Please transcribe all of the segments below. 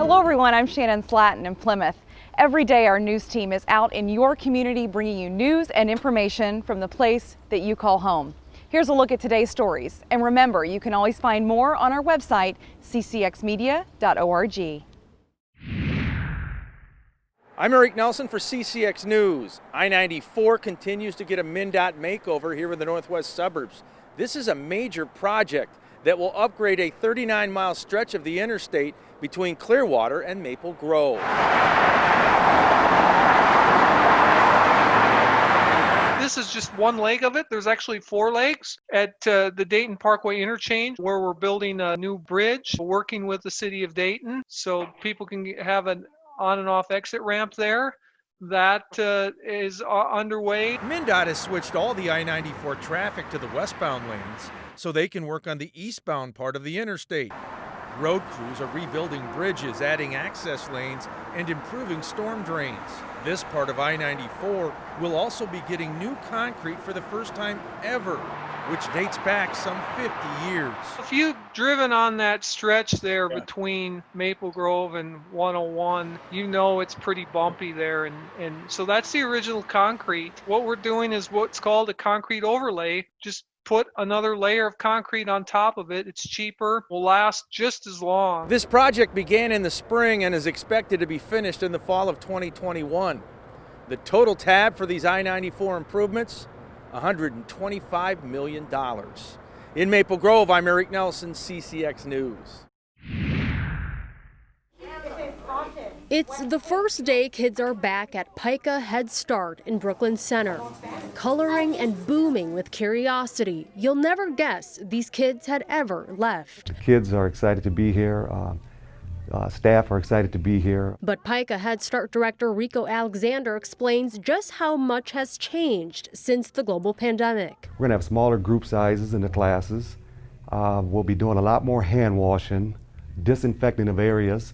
Hello everyone, I'm Shannon Slatton in Plymouth. Every day our news team is out in your community bringing you news and information from the place that you call home. Here's a look at today's stories. And remember, you can always find more on our website, ccxmedia.org. I'm Eric Nelson for CCX News. I94 continues to get a MnDOT makeover here in the northwest suburbs. This is a major project that will upgrade a 39-mile stretch of the interstate between Clearwater and Maple Grove. This is just one leg of it. There's actually four legs at the Dayton Parkway interchange, where we're building a new bridge, working with the city of Dayton so people can have an on and off exit ramp there. That is underway. MnDOT has switched all the I94 traffic to the westbound lanes so they can work on the eastbound part of the interstate. Road crews are rebuilding bridges, adding access lanes, and improving storm drains. This part of I94 will also be getting new concrete for the first time ever, which dates back some 50 years. If you've driven on that stretch there between Maple Grove and 101, you know it's pretty bumpy there. And so that's the original concrete. What we're doing is what's called a concrete overlay. Just put another layer of concrete on top of it. It's cheaper, will last just as long. This project began in the spring and is expected to be finished in the fall of 2021. The total tab for these I94 improvements, $125 million. In Maple Grove, I'm Eric Nelson, CCX News. It's the first day kids are back at PICA Head Start in Brooklyn Center. Coloring and booming with curiosity. You'll never guess these kids had ever left. The kids are excited to be here. Staff are excited to be here. But PICA Head Start Director Rico Alexander explains just how much has changed since the global pandemic. We're going to have smaller group sizes in the classes. We'll be doing a lot more hand washing, disinfecting of areas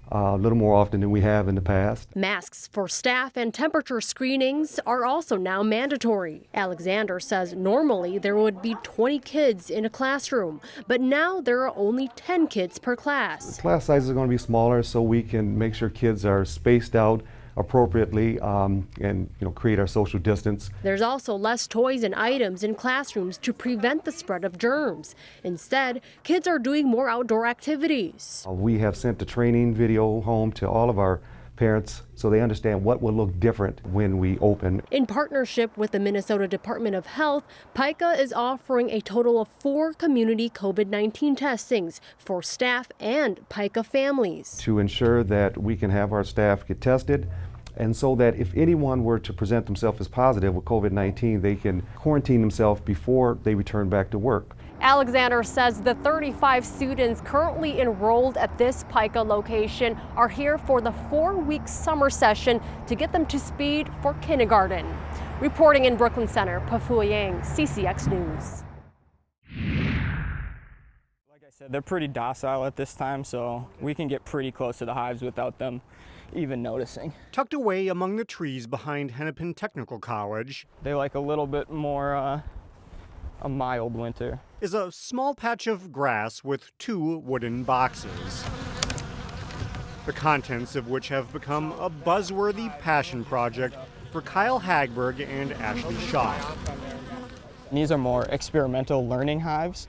a little more often than we have in the past. Masks for staff and temperature screenings are also now mandatory. Alexander says normally there would be 20 kids in a classroom, but now there are only 10 kids per class. The class sizes are going to be smaller so we can make sure kids are spaced out appropriately and create our social distance. There's also less toys and items in classrooms to prevent the spread of germs. Instead, kids are doing more outdoor activities. We have sent the training video home to all of our parents so they understand what will look different when we open. In partnership with the Minnesota Department of Health, PICA is offering a total of 4 community COVID-19 testings for staff and PICA families. To ensure that we can have our staff get tested, and so that if anyone were to present themselves as positive with COVID-19, they can quarantine themselves before they return back to work. Alexander says the 35 students currently enrolled at this PICA location are here for the 4-week summer session to get them to speed for kindergarten. Reporting in Brooklyn Center, Pafua Yang, CCX News. Like I said, they're pretty docile at this time, so we can get pretty close to the hives without them even noticing. Tucked away among the trees behind Hennepin Technical College, They like a little bit more a mild winter. Is a small patch of grass with 2 wooden boxes, the contents of which have become a buzzworthy passion project for Kyle Hagberg and Ashley Shaw. These are more experimental learning hives.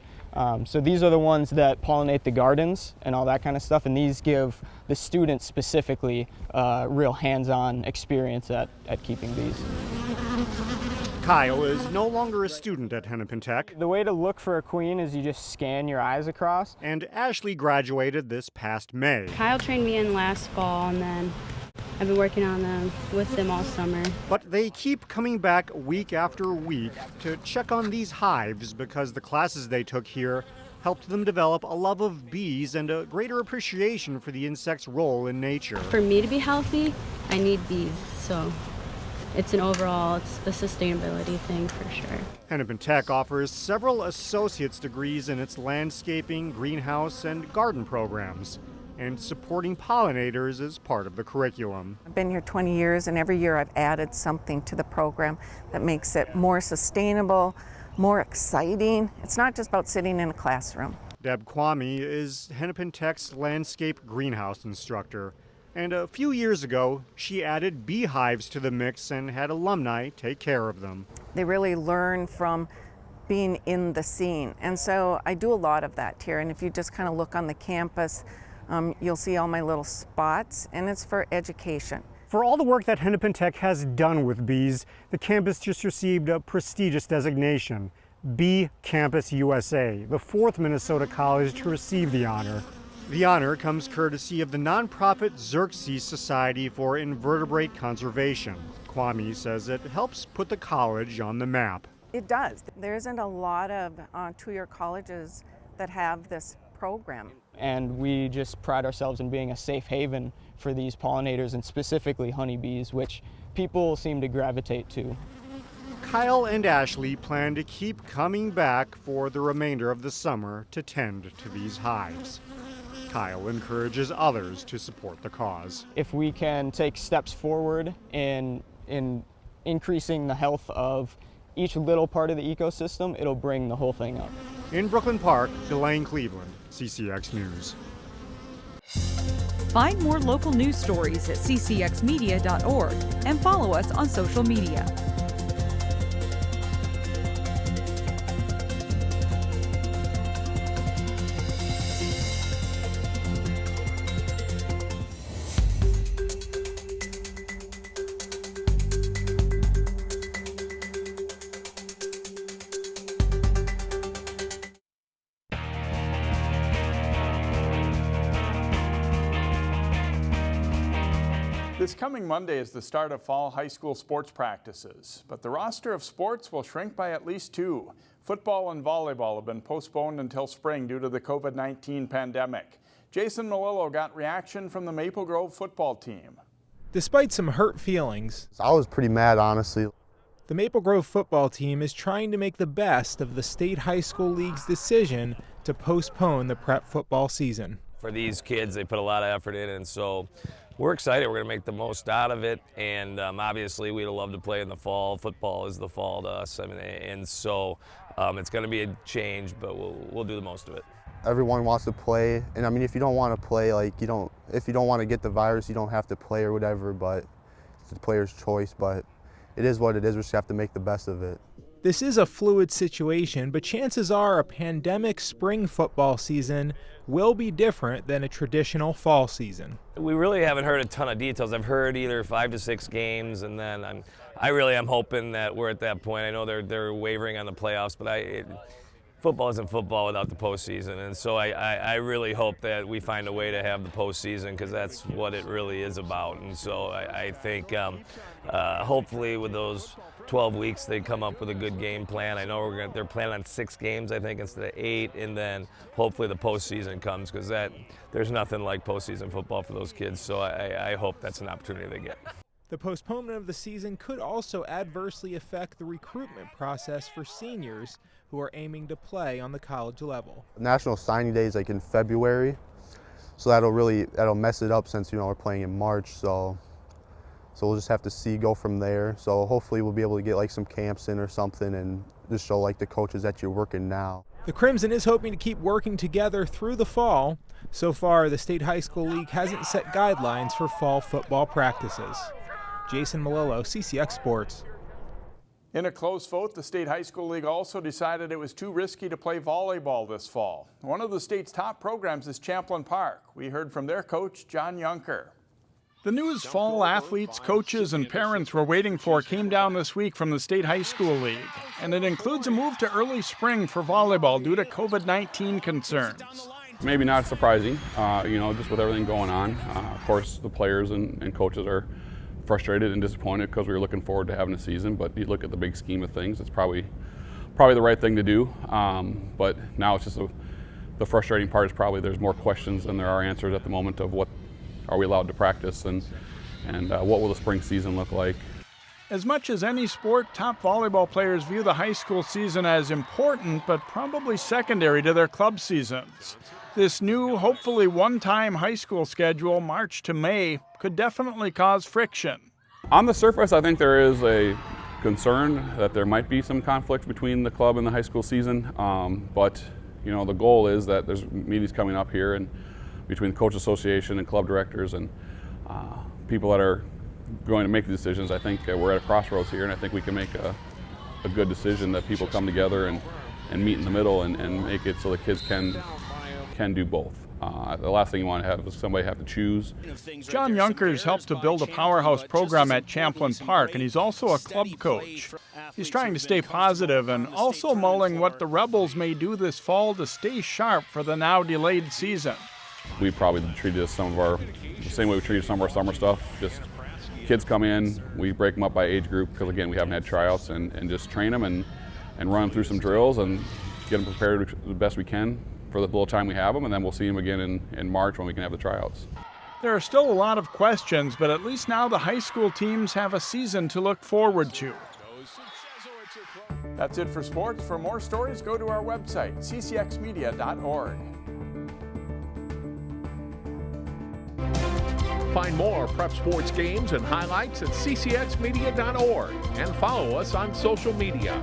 So these are the ones that pollinate the gardens and all that kind of stuff, and these give the students specifically real hands-on experience at keeping bees. Kyle is no longer a student at Hennepin Tech. The way to look for a queen is you just scan your eyes across. And Ashley graduated this past May. Kyle trained me in last fall, and then I've been working on them with them all summer. But they keep coming back week after week to check on these hives because the classes they took here helped them develop a love of bees and a greater appreciation for the insect's role in nature. For me to be healthy, I need bees, so it's a sustainability thing for sure. Hennepin Tech offers several associate's degrees in its landscaping, greenhouse, and garden programs, and supporting pollinators is part of the curriculum. I've been here 20 years, and every year I've added something to the program that makes it more sustainable, more exciting. It's not just about sitting in a classroom. Deb Kwame is Hennepin Tech's landscape greenhouse instructor. And a few years ago, she added beehives to the mix and had alumni take care of them. They really learn from being in the scene. And so I do a lot of that here. And if you just kind of look on the campus, you'll see all my little spots, and it's for education. For all the work that Hennepin Tech has done with bees, the campus just received a prestigious designation, Bee Campus USA, the 4th Minnesota college to receive the honor. The honor comes courtesy of the nonprofit Xerxes Society for Invertebrate Conservation. Kwame says it helps put the college on the map. It does. There isn't a lot of two-year colleges that have this program. And we just pride ourselves in being a safe haven for these pollinators, and specifically honeybees, which people seem to gravitate to. Kyle and Ashley plan to keep coming back for the remainder of the summer to tend to these hives. Kyle encourages others to support the cause. If we can take steps forward in increasing the health of each little part of the ecosystem, it'll bring the whole thing up. In Brooklyn Park, Delane Cleveland, CCX News. Find more local news stories at ccxmedia.org and follow us on social media. This coming Monday is the start of fall high school sports practices, but the roster of sports will shrink by at least 2. Football and volleyball have been postponed until spring due to the COVID-19 pandemic. Jason Melillo got reaction from the Maple Grove football team. Despite some hurt feelings, I was pretty mad, honestly. The Maple Grove football team is trying to make the best of the State High School League's decision to postpone the prep football season. For these kids, they put a lot of effort in, and so we're excited. We're going to make the most out of it, and obviously we'd love to play in the fall. Football is the fall to us, and so it's going to be a change, but we'll do the most of it. Everyone wants to play, and I mean, if you don't want to play, if you don't want to get the virus, you don't have to play or whatever, but it's the player's choice, but it is what it is. We just have to make the best of it. This is a fluid situation, but chances are a pandemic spring football season will be different than a traditional fall season. We really haven't heard a ton of details. I've heard either 5 to 6 games, and then I really am hoping that we're at that point. I know they're wavering on the playoffs, but football isn't football without the postseason, and so I really hope that we find a way to have the postseason, because that's what it really is about. And so I think hopefully with those 12 weeks they come up with a good game plan. I know they're planning on 6 games, I think, instead of 8, and then hopefully the postseason comes, because there's nothing like postseason football for those kids. So I hope that's an opportunity they get. The postponement of the season could also adversely affect the recruitment process for seniors who are aiming to play on the college level. National Signing Day is like in February, so that'll mess it up since we're playing in March. So we'll just have to go from there. So hopefully we'll be able to get like some camps in or something and just show like the coaches that you're working now. The Crimson is hoping to keep working together through the fall. So far, the State High School League hasn't set guidelines for fall football practices. Jason Melillo, CCX Sports. In a close vote, the State High School League also decided it was too risky to play volleyball this fall. One of the state's top programs is Champlin Park. We heard from their coach, John Yunker. The news fall athletes, coaches, and parents were waiting for came down this week from the State High School League, and it includes a move to early spring for volleyball due to COVID-19 concerns. Maybe not surprising, just with everything going on. Of course, the players and coaches are frustrated and disappointed because we were looking forward to having a season, but you look at the big scheme of things, it's probably the right thing to do. But now it's just the frustrating part is probably there's more questions than there are answers at the moment of what are we allowed to practice and what will the spring season look like. As much as any sport, top volleyball players view the high school season as important, but probably secondary to their club seasons. This new, hopefully one-time high school schedule, March to May, could definitely cause friction. On the surface, I think there is a concern that there might be some conflict between the club and the high school season, but You know, the goal is that there's meetings coming up here and between the Coach Association and club directors and people that are going to make the decisions. I think we're at a crossroads here, and I think we can make a good decision that people come together and meet in the middle and make it so the kids can do both. The last thing you want to have is somebody have to choose. John Yonkers helped to build a powerhouse program at Champlin Park, and he's also a club coach. He's trying to stay positive and also mulling what the Rebels may do this fall to stay sharp for the now delayed season. We probably treated the same way we treated some of our summer stuff. Just kids come in, we break them up by age group because again we haven't had tryouts, and just train them and run them through some drills and get them prepared the best we can for the little time we have them, and then we'll see them again in March when we can have the tryouts. There are still a lot of questions, but at least now the high school teams have a season to look forward to. That's it for sports. For more stories, go to our website, ccxmedia.org. Find more prep sports games and highlights at ccxmedia.org and follow us on social media.